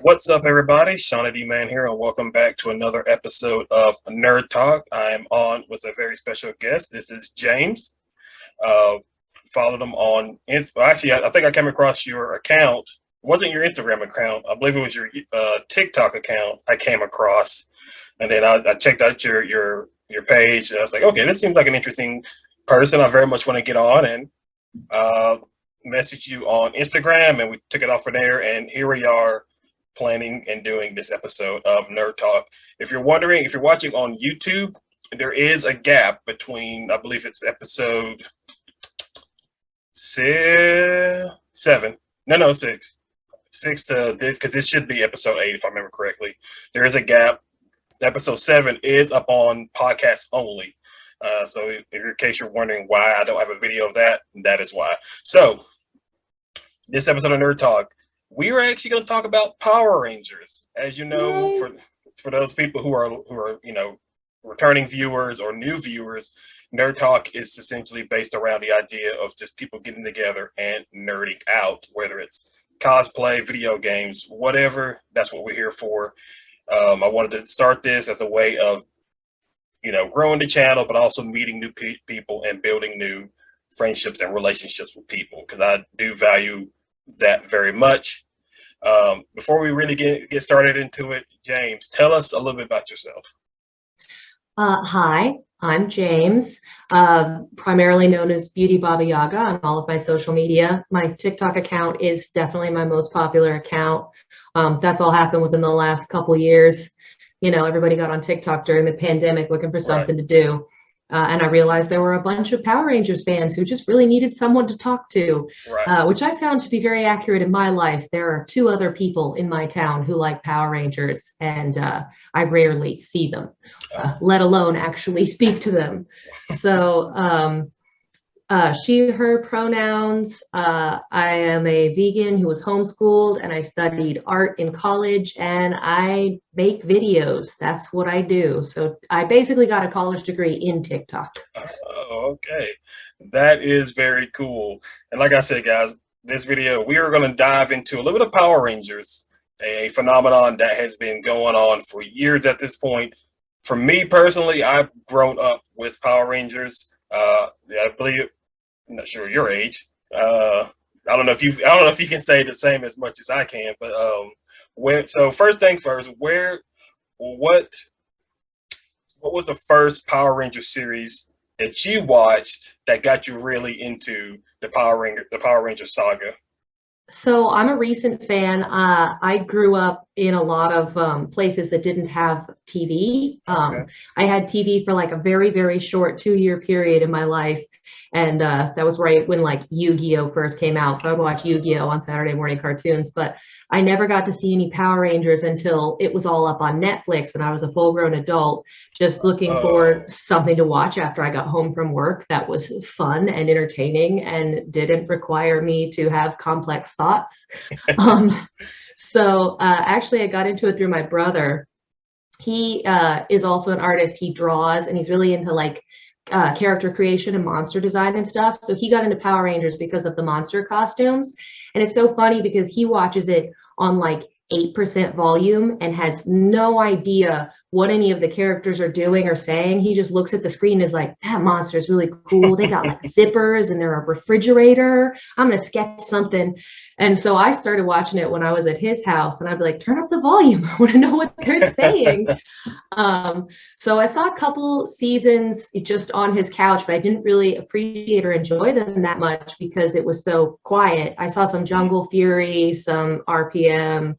What's up, everybody? ShonnyDman here, and welcome back to another episode of Nerd Talk. I am on with a very special guest. This is James. Uh, Followed him on. Actually, I think I came across your account. It wasn't your Instagram account. I believe it was your TikTok account. I came across, and then I checked out your page. I was like, okay, this seems like an interesting person. I very much want to get on and uh, message you on Instagram, and we took it off from there. And here we are planning and doing this episode of Nerd Talk. If you're wondering, if you're watching on YouTube, there is a gap between, I believe it's episode seven. No, six. Six to this, because this should be episode 8, if I remember correctly. There is a gap. Episode 7 is up on podcast only. So in case you're wondering why I don't have a video of that, that is why. So this episode of Nerd Talk, we are actually going to talk about Power Rangers. As you know, for those people who are returning viewers or new viewers, Nerd Talk is essentially based around the idea of just people getting together and nerding out, whether it's cosplay, video games, whatever. That's what we're here for. I wanted to start this as a way of growing the channel, but also meeting new people and building new friendships and relationships with people, because I do value that very much. Before we really get started into it, James, tell us a little bit about yourself. Hi, I'm James, primarily known as Beauty Baba Yaga on all of my social media. My TikTok account is definitely my most popular account. That's all happened within the last couple years. Everybody got on TikTok during the pandemic looking for something to do. And I realized there were a bunch of Power Rangers fans who just really needed someone to talk to, which I found to be very accurate in my life. There are 2 other people in my town who like Power Rangers, and I rarely see them, let alone actually speak to them. So she, her pronouns. I am a vegan who was homeschooled, and I studied art in college, and I make videos. That's what I do. So I basically got a college degree in TikTok. Oh, okay. That is very cool. And like I said, guys, this video, we are going to dive into a little bit of Power Rangers, a phenomenon that has been going on for years at this point. For me personally, I've grown up with Power Rangers. I believe, I'm not sure your age. I don't know if you can say the same as much as I can, but so first thing first, what was the first Power Ranger series that you watched that got you really into the Power Ranger saga? So I'm a recent fan. I grew up in a lot of places that didn't have TV. I had TV for like a very, very short 2-year period in my life. And that was right when like Yu-Gi-Oh first came out. So I would watch Yu-Gi-Oh on Saturday morning cartoons, but I never got to see any Power Rangers until it was all up on Netflix and I was a full-grown adult just looking for something to watch after I got home from work that was fun and entertaining and didn't require me to have complex thoughts. So actually I got into it through my brother. He is also an artist. He draws and he's really into like character creation and monster design and stuff. So he got into Power Rangers because of the monster costumes. And it's so funny because he watches it on like 8% volume and has no idea what any of the characters are doing or saying. He just looks at the screen and is like, that monster is really cool. They got like zippers and they're a refrigerator. I'm going to sketch something. And so I started watching it when I was at his house and I'd be like, turn up the volume. I want to know what they're saying. So I saw a couple seasons just on his couch, but I didn't really appreciate or enjoy them that much because it was so quiet. I saw some Jungle Fury, some RPM.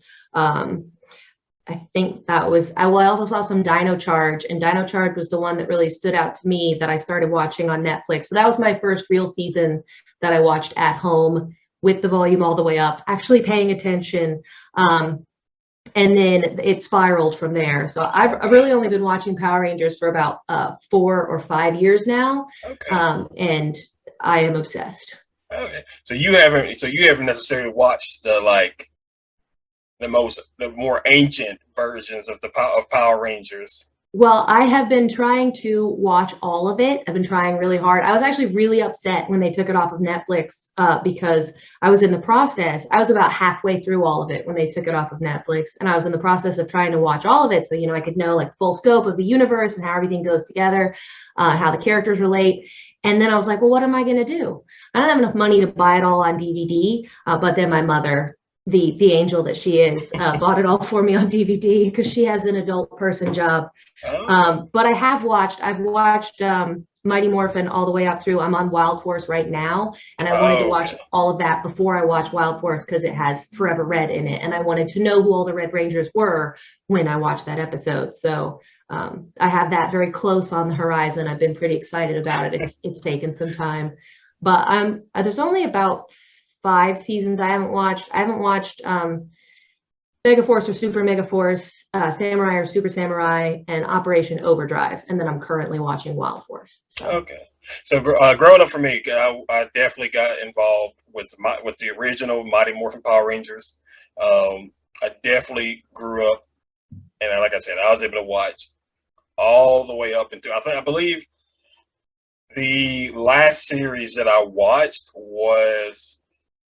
I think that was, I also saw some Dino Charge, and Dino Charge was the one that really stood out to me that I started watching on Netflix. So that was my first real season that I watched at home with the volume all the way up, actually paying attention. And then it spiraled from there. So I've really only been watching Power Rangers for about 4 or 5 years now. And I am obsessed. Okay. So you haven't necessarily watched the more ancient versions of Power Rangers. Well, I have been trying to watch all of it. I've been trying really hard. I was actually really upset when they took it off of Netflix because I was in the process. I was about halfway through all of it when they took it off of Netflix, and I was in the process of trying to watch all of it, so I could know like full scope of the universe and how everything goes together, how the characters relate. And then I was like, well, what am I going to do? I don't have enough money to buy it all on DVD. But then my mother, the angel that she is, bought it all for me on DVD because she has an adult person job. Oh, But I've watched Mighty Morphin all the way up through. I'm on Wild Force right now, and I wanted to oh, watch okay. all of that before I watch Wild Force because it has Forever Red in it, and I wanted to know who all the Red Rangers were when I watched that episode. So I have that very close on the horizon. I've been pretty excited about it. It's taken some time, but there's only about 5 seasons I haven't watched. I haven't watched Megaforce or Super Megaforce, Samurai or Super Samurai, and Operation Overdrive. And then I'm currently watching Wild Force. So, Okay. So growing up for me, I definitely got involved with the original Mighty Morphin Power Rangers. I definitely grew up, and like I said, I was able to watch all the way up into. I believe the last series that I watched was,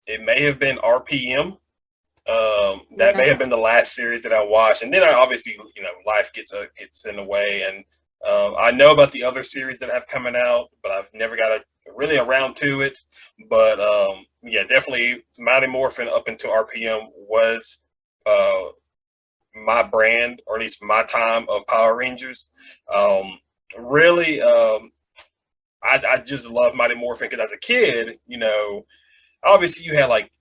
it may have been RPM. That may yeah. have been the last series that I watched, and then I obviously, life gets in the way, and I know about the other series that have coming out, but I've never got really around to it. But yeah, definitely Mighty Morphin up into RPM was uh, my brand, or at least my time of Power Rangers. Really, I just love Mighty Morphin because as a kid, obviously you had like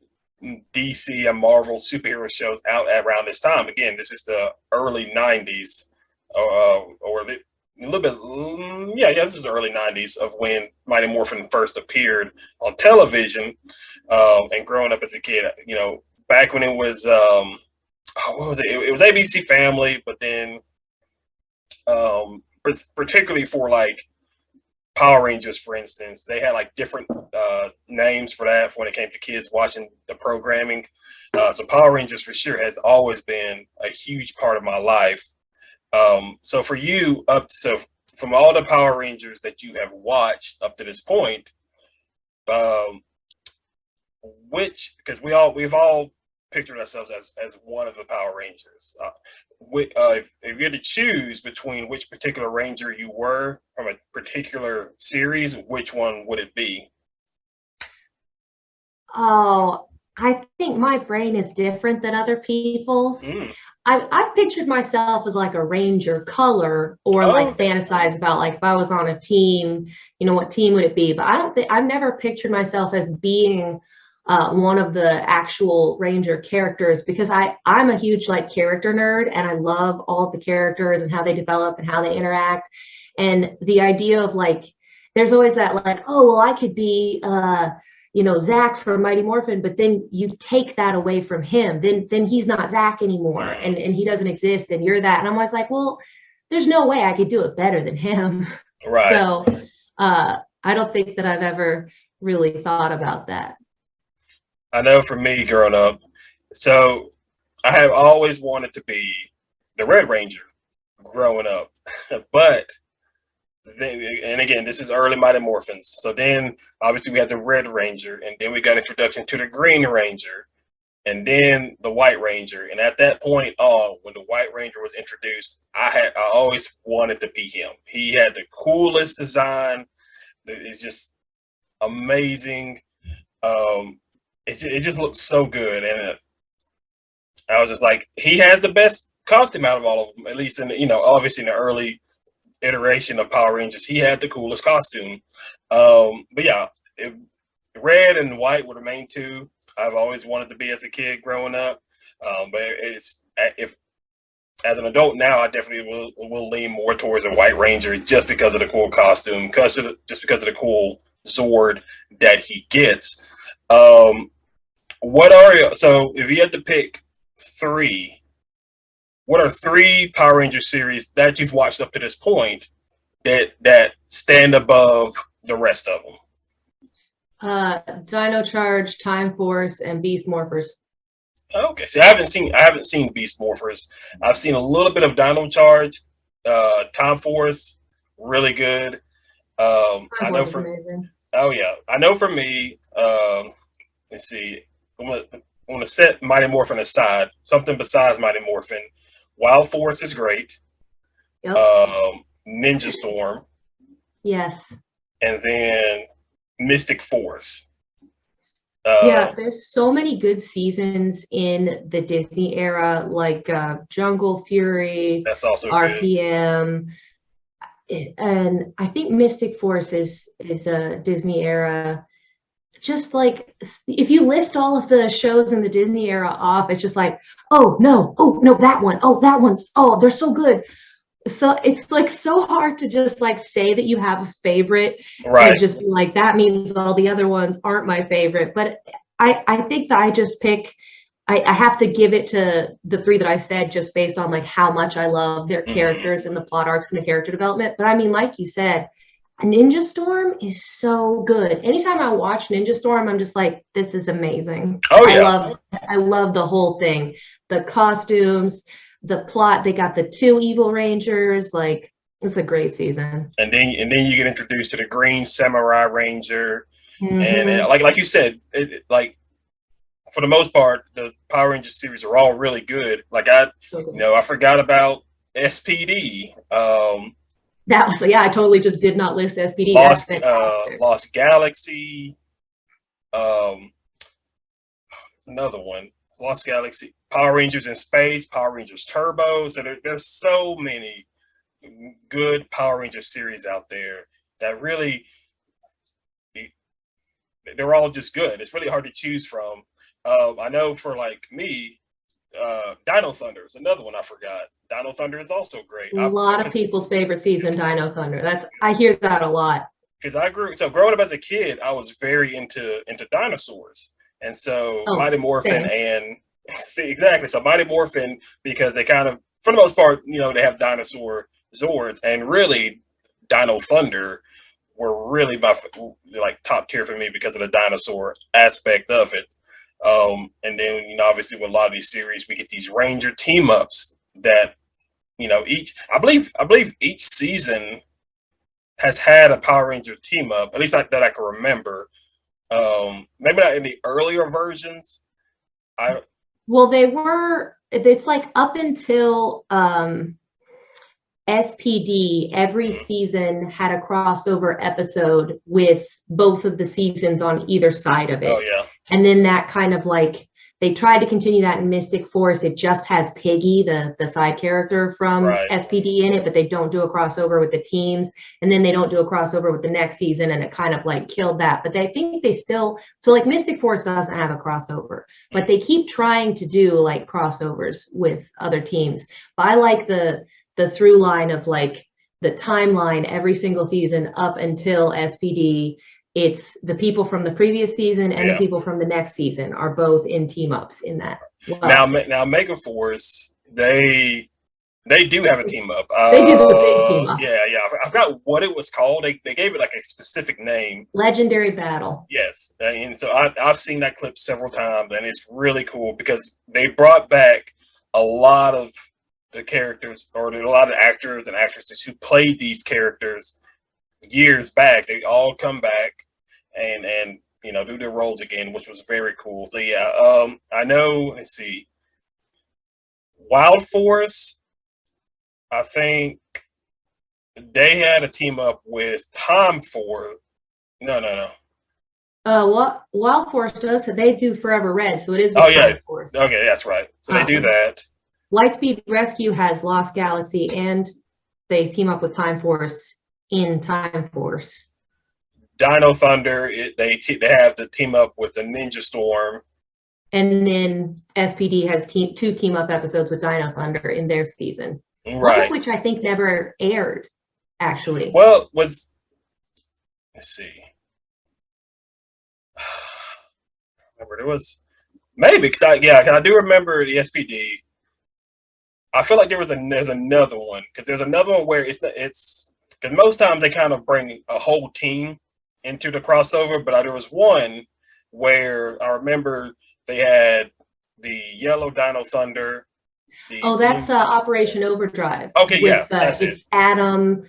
DC and Marvel superhero shows out around this time. Again, this is the early '90s, or a little bit, yeah. This is the early '90s of when Mighty Morphin first appeared on television. And growing up as a kid, back when it was, what was it? It was ABC Family, but then, particularly for like Power Rangers, for instance, they had like different names for that for when it came to kids watching the programming. So Power Rangers for sure has always been a huge part of my life. So for you, so from all the Power Rangers that you have watched up to this point, um, because we've all pictured ourselves as one of the Power Rangers. If you had to choose between which particular Ranger you were from a particular series, which one would it be? Oh, I think my brain is different than other people's. Mm. I've pictured myself as like a ranger color, or Oh, like okay. fantasize about like if I was on a team, what team would it be? But I don't think I've never pictured myself as being one of the actual ranger characters because I'm a huge like character nerd and I love all of the characters and how they develop and how they interact. And the idea of like there's always that like, oh well, I could be Zach from Mighty Morphin, but then you take that away from him. Then he's not Zach anymore, Mm. and he doesn't exist, and you're that. And I'm always like, well, there's no way I could do it better than him. Right. So I don't think that I've ever really thought about that. I know for me growing up, so I have always wanted to be the Red Ranger growing up, but then, and again, this is early Mighty Morphins. So then, obviously, we had the Red Ranger, and then we got introduction to the Green Ranger, and then the White Ranger. And at that point on, when the White Ranger was introduced, I always wanted to be him. He had the coolest design. It's just amazing. Um, it just looked so good, and I was just like, he has the best costume out of all of them, at least in obviously in the early iteration of Power Rangers, he had the coolest costume. But yeah, red and white were the main two I've always wanted to be as a kid growing up. But it's if as an adult now, I definitely will lean more towards a White Ranger just because of the cool costume, just because of the cool Zord that he gets. Um, so if you had to pick three, what are three Power Ranger series that you've watched up to this point that stand above the rest of them? Dino Charge, Time Force, and Beast Morphers. Okay, see, I haven't seen Beast Morphers. I've seen a little bit of Dino Charge, Time Force, really good. Time I know Force is for amazing. Oh yeah, I know for me. Let's see. I'm gonna set Mighty Morphin aside. Something besides Mighty Morphin. Wild Force is great. Yep. Ninja Storm, Yes. and then Mystic Force. Yeah, Um, there's so many good seasons in the Disney era, like Jungle Fury, that's also good. RPM, and I think Mystic Force is a Disney era. Just like if you list all of the shows in the Disney era off, it's just like, oh no, that one, oh that one's, oh they're so good. So it's like so hard to just like say that you have a favorite and Right. just be like that means all the other ones aren't my favorite. But I think that I just pick I have to give it to the three that I said just based on like how much I love their Hmm. characters and the plot arcs and the character development. But I mean, like you said, Ninja Storm is so good. Anytime I watch Ninja Storm, I'm just like, this is amazing. Oh I yeah. love I love the whole thing. The costumes, the plot, they got the two evil rangers, like it's a great season. And then you get introduced to the Green Samurai Ranger, and Mm-hmm. like you said, like for the most part, the Power Rangers series are all really good. Like So I forgot about SPD, that was yeah, I totally just did not list SPD. That's Lost fantastic. Lost Galaxy. Um, it's another one. Lost Galaxy, Power Rangers in Space, Power Rangers Turbo. So there's so many good Power Ranger series out there that really they're all just good. It's really hard to choose from. I know for like me, Dino Thunder is another one I forgot. Dino Thunder is also great. A lot of people's favorite season, Dino Thunder. That's I hear that a lot. Because I grew so growing up as a kid, I was very into dinosaurs, and so Oh, Mighty Morphin same. and see exactly so Mighty Morphin because they kind of for the most part they have dinosaur Zords and really Dino Thunder were really my like top tier for me because of the dinosaur aspect of it. And then obviously with a lot of these series, we get these Ranger team ups that each I believe each season has had a Power Ranger team up, at least that I can remember. Maybe not in the earlier versions. I Well, they were, it's like up until SPD, every mm, season had a crossover episode with both of the seasons on either side of oh it. yeah, And then that kind of like, they tried to continue that in Mystic Force. It just has Piggy, the side character from right. SPD in it, but they don't do a crossover with the teams. And then they don't do a crossover with the next season. And it kind of like killed that. But I think they still, so like Mystic Force doesn't have a crossover, but they keep trying to do like crossovers with other teams. But I like the through line of like the timeline every single season up until SPD. It's the people from the previous season and the Yeah. people from the next season are both in team ups in that. Now Well, Mega Force they do have a team up. they do the big team up. Yeah. I forgot what it was called. They gave it like a specific name. Legendary Battle. Yes, and so I've seen that clip several times, and it's really cool because they brought back a lot of the characters or a lot of actors and actresses who played these characters years back. They all come back and do their roles again, which was very cool. So yeah, I know. Let's see, Wild Force. I think they had a team up with Time Force. No. What Wild Force does, they do Forever Red, so it is Oh with yeah, Time Force. okay, that's right. So they do that. Lightspeed Rescue has Lost Galaxy, and they team up with Time Force in Time Force. Dino Thunder, they have the team up with the Ninja Storm. And then SPD has two team up episodes with Dino Thunder in their season. One of Right. which I think never aired, actually. Well, let's see. Remember there was maybe because I do remember the SPD. I feel like there's another one because there's another one where it's because most times they kind of bring a whole team into the crossover, but there was one where I remember they had the yellow Dino Thunder. The Oh, that's blue. Operation Overdrive Okay, yeah, with that's it. it's Adam,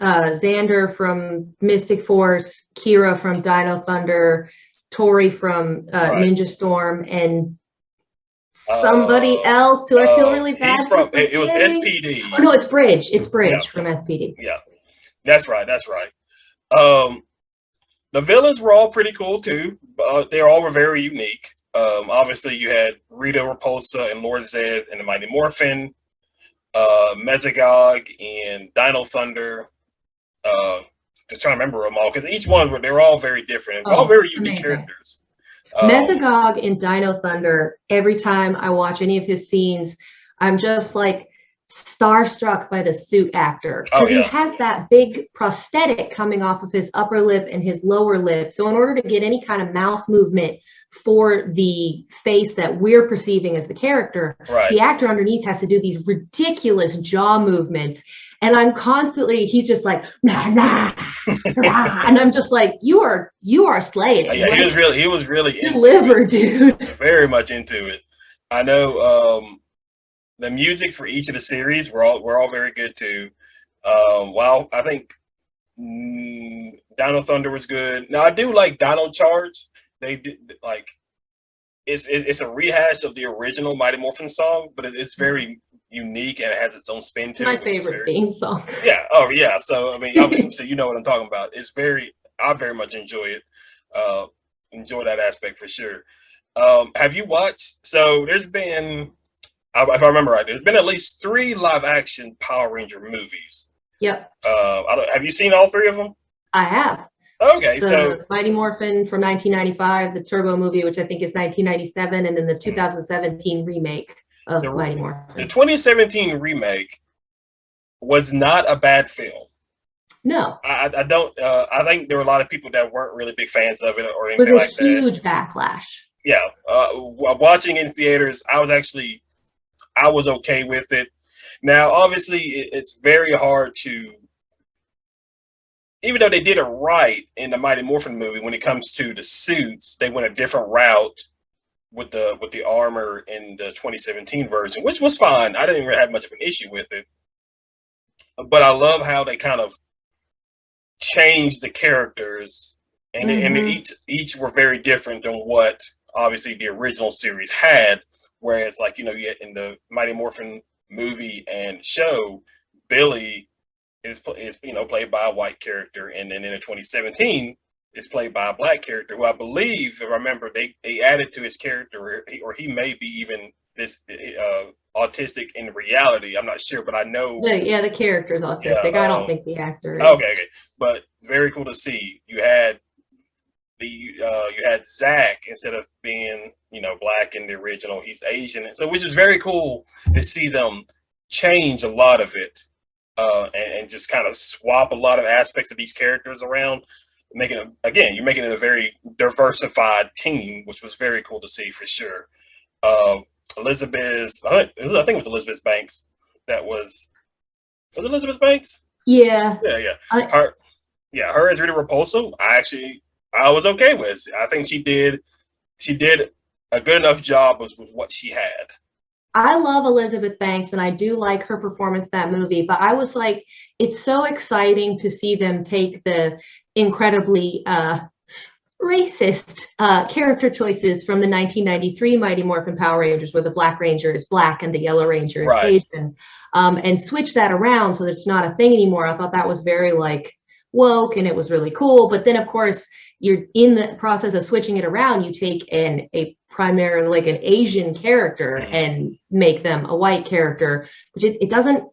Xander from Mystic Force, Kira from Dino Thunder, Tori from Right. Ninja Storm, and somebody else who I feel really He's bad for from. It was forgetting. Oh SPD. no, it's Bridge. It's Yeah, Bridge from SPD. yeah. That's right. That's right. Um, the villains were all pretty cool too. They all were very unique. Obviously, you had Rita Repulsa and Lord Zed and the Mighty Morphin, Mesogog and Dino Thunder. Uh, just trying to remember them all because each one they were all very different, all Oh, very unique amazing. characters. Mesogog in Dino Thunder, every time I watch any of his scenes, I'm just like starstruck by the suit actor Oh because he yeah, has that big prosthetic coming off of his upper lip and his lower lip. So, in order to get any kind of mouth movement for the face that we're perceiving as the character, right. the actor underneath has to do these ridiculous jaw movements. And I'm constantly, he's just like, nah, nah, nah. And I'm just like, you are slaying. Yeah, Like, he was really into deliver, it, dude. very much into it. I know the music for each of the series were all very good too. While I think Dino Thunder was good. Now I do like Dino Charge. They did like it's a rehash of the original Mighty Morphin song, but it's very unique and it has its own spin to My it, which is favorite very theme song. yeah. Oh yeah. So I mean, obviously, so you know what I'm talking about. It's very I very much enjoy it. Uh, enjoy that aspect for sure. Have you watched? So there's been, if I remember right, there's been at least 3 live action Power Ranger movies. Yep, Have you seen all 3 of them? I have. Okay, so The Mighty Morphin from 1995, the Turbo movie, which I think is 1997, and then the 2017 remake of the Mighty the Morphin. 2017 remake was not a bad film. No, I don't. I think there were a lot of people that weren't really big fans of it or it was anything a like that. huge backlash. Yeah, watching in theaters, I was okay with it. Now, obviously, it's very hard to, even though they did it right in the Mighty Morphin movie, when it comes to the suits, they went a different route with the armor in the 2017 version, which was fine. I didn't really have much of an issue with it, but I love how they kind of changed the characters, and Mm-hmm. each were very different than what obviously the original series had. Whereas, like you get in the Mighty Morphin movie and show, Billy is played by a white character, and then in the 2017 is played by a black character who I believe, if I remember, they added to his character, or he may be even this autistic in reality. I'm not sure, but I know, The character's yeah. autistic. I don't think the actor is. Okay, okay, but very cool to see. You had Zach, instead of being black in the original, he's Asian, so which is very cool to see them change a lot of it, and just kind of swap a lot of aspects of these characters around, making it, again, you're making it a very diversified team, which was very cool to see for sure. Uh, Elizabeth, I think it was Elizabeth Banks. That was it Elizabeth Banks? Yeah. Yeah, yeah. I, Her, yeah, her as Rita Repulsa. I was okay with. I think she did a good enough job with what she had. I love Elizabeth Banks and I do like her performance in that movie, but I was like, it's so exciting to see them take the incredibly racist character choices from the 1993 Mighty Morphin Power Rangers, where the Black Ranger is black and the Yellow Ranger is Right. Asian, and switch that around so that it's not a thing anymore. I thought that was very like woke and it was really cool. But then, of course, you're in the process of switching it around. You take a primarily like an Asian character Mm-hmm. and make them a white character, which it doesn't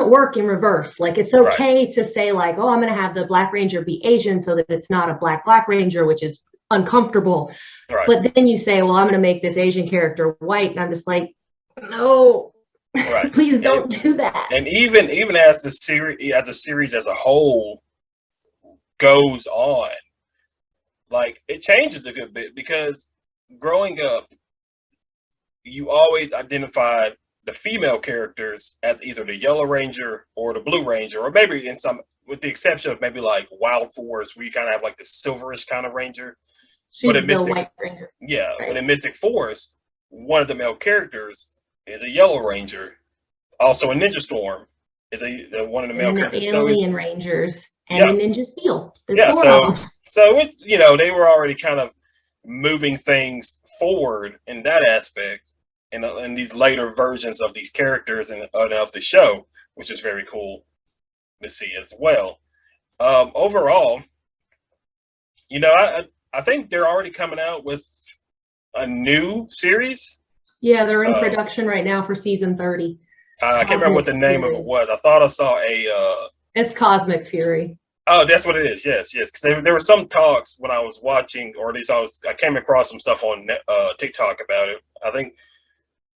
work in reverse. Like, it's Right. okay to say like, oh, I'm going to have the Black Ranger be Asian so that it's not a Black Ranger, which is uncomfortable. Right. But then you say, well, I'm going to make this Asian character white. And I'm just like, no, Right. please don't do that. And even as the series as a whole goes on, like, it changes a good bit, because growing up, you always identified the female characters as either the Yellow Ranger or the Blue Ranger, or maybe in some, with the exception of maybe like Wild Force, where you kind of have like the silverish kind of ranger. She's the White Ranger. Yeah, right? But in Mystic Force, one of the male characters is a Yellow Ranger, Also, a Ninja Storm is one of the And male then the characters. So Alien Rangers and yeah, the Ninja Steel. There's yeah. 4 of them. So it, they were already kind of moving things forward in that aspect, in these later versions of these characters and of the show, which is very cool to see as well. Overall, I think they're already coming out with a new series. Yeah, they're in production right now for season 30. I can't remember what the name of it was. I thought I saw a. It's Cosmic Fury. Oh, that's what it is. Yes, yes. Because there were some talks when I was watching, or at least I came across some stuff on TikTok about it. I think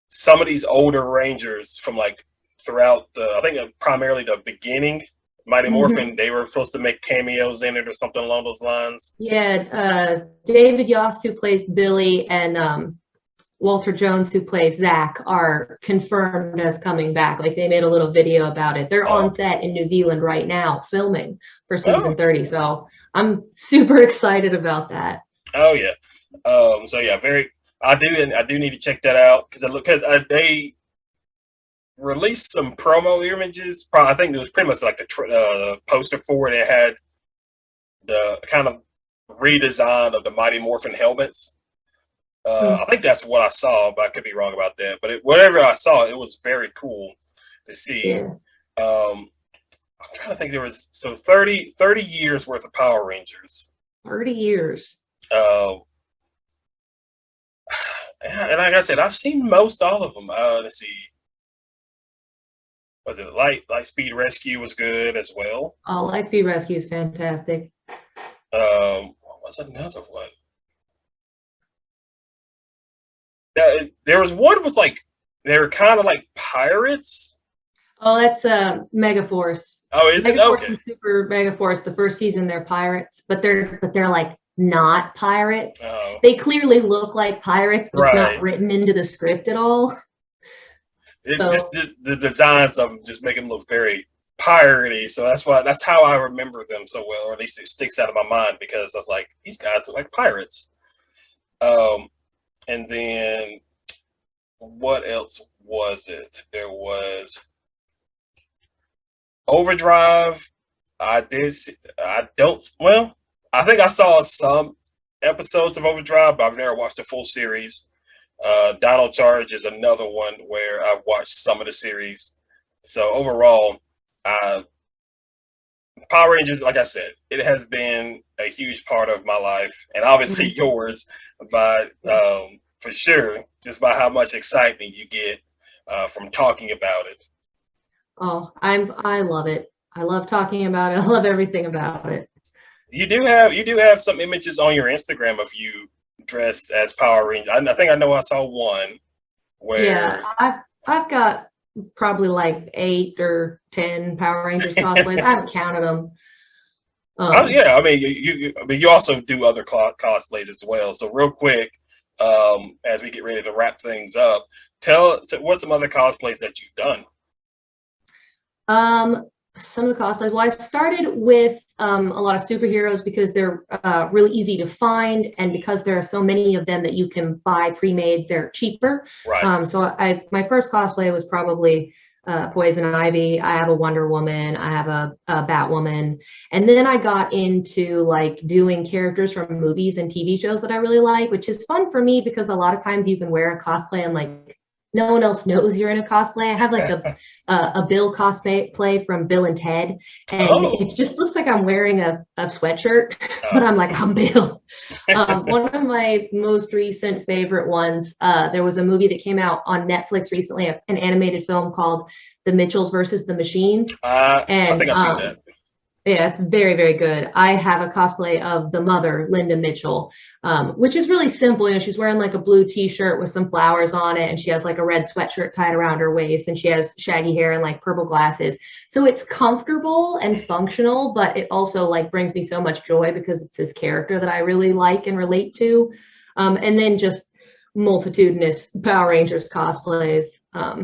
some of these older Rangers from like throughout I think primarily the beginning, Mighty Morphin, they were supposed to make cameos in it or something along those lines. Yeah, David Yost, who plays Billy, and Walter Jones, who plays Zach, are confirmed as coming back. Like, they made a little video about it. They're on set in New Zealand right now filming for season 30. So I'm super excited about that. Oh yeah. So yeah, I do need to check that out because they released some promo images. I think it was pretty much like the poster for it. It had the kind of redesign of the Mighty Morphin helmets. I think that's what I saw, but I could be wrong about that. But whatever I saw, it was very cool to see. Yeah. I'm trying to think. There was 30 years worth of Power Rangers. 30 years. And like I said, I've seen most all of them. Let's see. Was it Lightspeed Rescue was good as well? Oh, Lightspeed Rescue is fantastic. What was another one? There was one with they were kind of like pirates. Oh, that's Megaforce. Oh, is it? Megaforce Okay. and Super Megaforce. The first season, they're pirates, but they're like not pirates. Oh. They clearly look like pirates, but it's Right. not written into the script at all. The designs of them just make them look very piratey. So that's how I remember them so well, or at least it sticks out of my mind because I was like, these guys look like pirates. And then what else was it? There was Overdrive. I think I saw some episodes of Overdrive, but I've never watched the full series. Dino Charge is another one where I've watched some of the series. So overall, Power Rangers, like I said, it has been a huge part of my life, and obviously yours, but for sure, just by how much excitement you get from talking about it. Oh, I love it. I love talking about it. I love everything about it. You do have some images on your Instagram of you dressed as Power Rangers. I think I know I saw one where. Yeah, I've got probably like 8 or 10 Power Rangers cosplays. I haven't counted them. Yeah, I mean, you also do other cosplays as well. So real quick, as we get ready to wrap things up, what's some other cosplays that you've done? Some of the cosplays. Well, I started with a lot of superheroes because they're really easy to find, and because there are so many of them that you can buy pre-made, they're cheaper. Right. So my first cosplay was probably Poison Ivy. I have a Wonder Woman. I have a Batwoman, and then I got into like doing characters from movies and TV shows that I really like, which is fun for me because a lot of times you can wear a cosplay and like no one else knows you're in a cosplay. I have like a Bill cosplay from Bill and Ted, and it just looks like I'm wearing a sweatshirt, but I'm like, I'm Bill. One of my most recent favorite ones, there was a movie that came out on Netflix recently, an animated film called The Mitchells versus the Machines. I think I've seen that. Yeah, it's very, very good. I have a cosplay of the mother, Linda Mitchell, which is really simple. You know, she's wearing like a blue t-shirt with some flowers on it, and she has like a red sweatshirt tied around her waist, and she has shaggy hair and like purple glasses. So it's comfortable and functional, but it also like brings me so much joy because it's this character that I really like and relate to. And then just multitudinous Power Rangers cosplays. I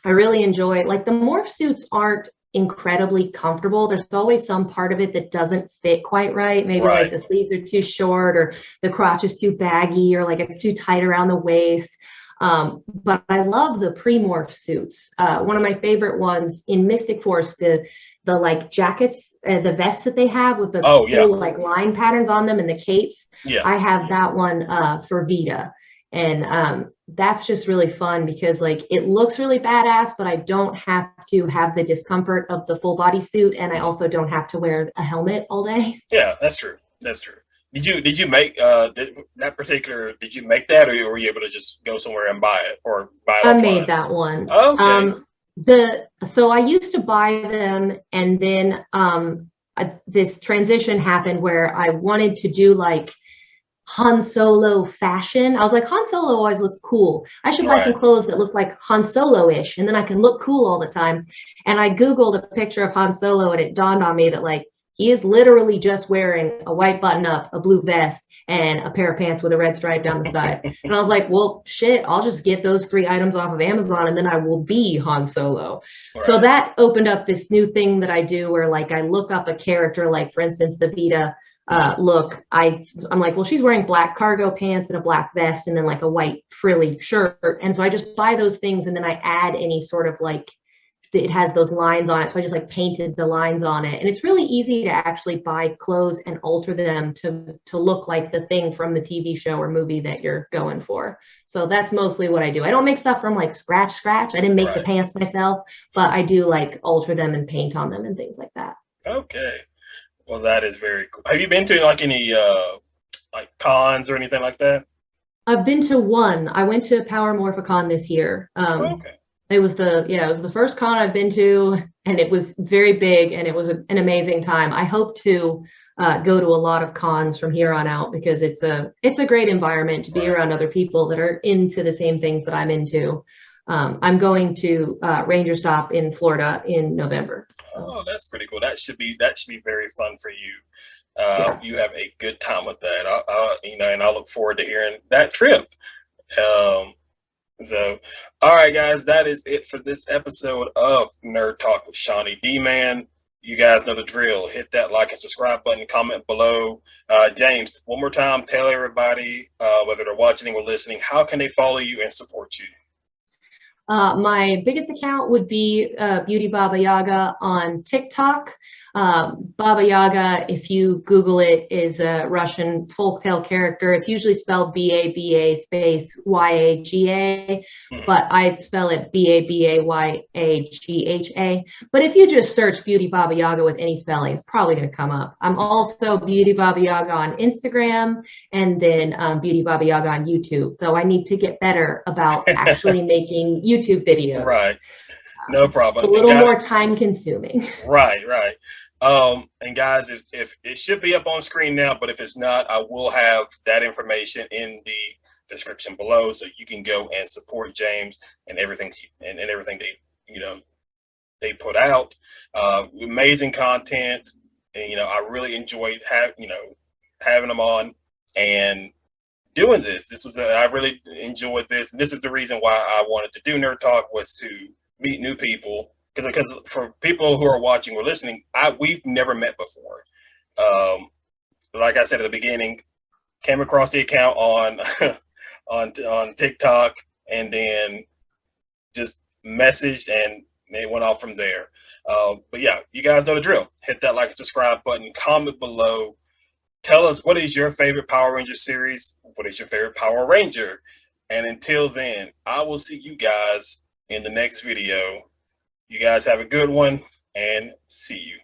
really enjoy, like, the morph suits aren't incredibly comfortable. There's always some part of it that doesn't fit quite right. Maybe like the sleeves are too short, or the crotch is too baggy, or like it's too tight around the waist. But I love the pre-morph suits. One of my favorite ones in Mystic Force, the like jackets, the vests that they have with the Oh yeah, cool like line patterns on them and the capes. yeah, I have that one for Vita. And that's just really fun because like it looks really badass, but I don't have to have the discomfort of the full body suit, and I also don't have to wear a helmet all day. yeah. That's true. That's true. Did you make that particular? Did you make that, or were you able to just go somewhere and buy it, or buy it I made offline? that one. Okay. So I used to buy them, and then this transition happened where I wanted to do like Han Solo fashion. I was like, Han Solo always looks cool. I should buy some Right. clothes that look like Han Solo-ish, and then I can look cool all the time. And I Googled a picture of Han Solo, and it dawned on me that like he is literally just wearing a white button-up, a blue vest, and a pair of pants with a red stripe down the side. And I was like, well, shit, I'll just get those 3 items off of Amazon, and then I will be Han Solo. So Right. that opened up this new thing that I do where like I look up a character, like for instance, the Vita look. I'm like, well, she's wearing black cargo pants and a black vest and then like a white frilly shirt. And so I just buy those things and then I add any sort of like, it has those lines on it. So I just like painted the lines on it. And it's really easy to actually buy clothes and alter them to look like the thing from the TV show or movie that you're going for. So that's mostly what I do. I don't make stuff from like scratch. I didn't make the Right. pants myself, but I do like alter them and paint on them and things like that. Okay. Well, that is very cool. Have you been to like any like cons or anything like that? I've been to one. I went to Power Morphicon this year. Okay. It was the first con I've been to, and it was very big, and it was an amazing time. I hope to go to a lot of cons from here on out because it's a great environment to be Right. around other people that are into the same things that I'm into. I'm going to Ranger Stop in Florida in November. So Oh, that's pretty cool. That should be very fun for you. I yeah. hope you have a good time with that. And I look forward to hearing that trip. Um, so, all right, guys, that is it for this episode of Nerd Talk with ShonnyDman. You guys know the drill. Hit that like and subscribe button, comment below. James, one more time, tell everybody, whether they're watching or listening, how can they follow you and support you? My biggest account would be Beauty Baba Yaga on TikTok. Baba Yaga, if you Google it, is a Russian folktale character. It's usually spelled B-A-B-A space Y-A-G-A, Mhm. but I spell it B-A-B-A-Y-A-G-H-A. But if you just search Beauty Baba Yaga with any spelling, it's probably going to come up. I'm also Beauty Baba Yaga on Instagram and then Beauty Baba Yaga on YouTube. So I need to get better about actually making YouTube videos. Right. No It's a problem. And little more guys, time consuming. right, right. And guys, if it should be up on screen now, but if it's not, I will have that information in the description below, so you can go and support James and everything and everything they put out. Amazing content, and I really enjoyed having them on and doing this. I really enjoyed this, and this is the reason why I wanted to do Nerd Talk, was to meet new people. Because for people who are watching or listening, we've never met before. Um, like I said at the beginning, came across the account on on TikTok, and then just messaged, and they went off from there. But yeah, you guys know the drill. Hit that like and subscribe button. Comment below. Tell us, what is your favorite Power Ranger series? What is your favorite Power Ranger? And until then, I will see you guys in the next video. You guys have a good one, and see you.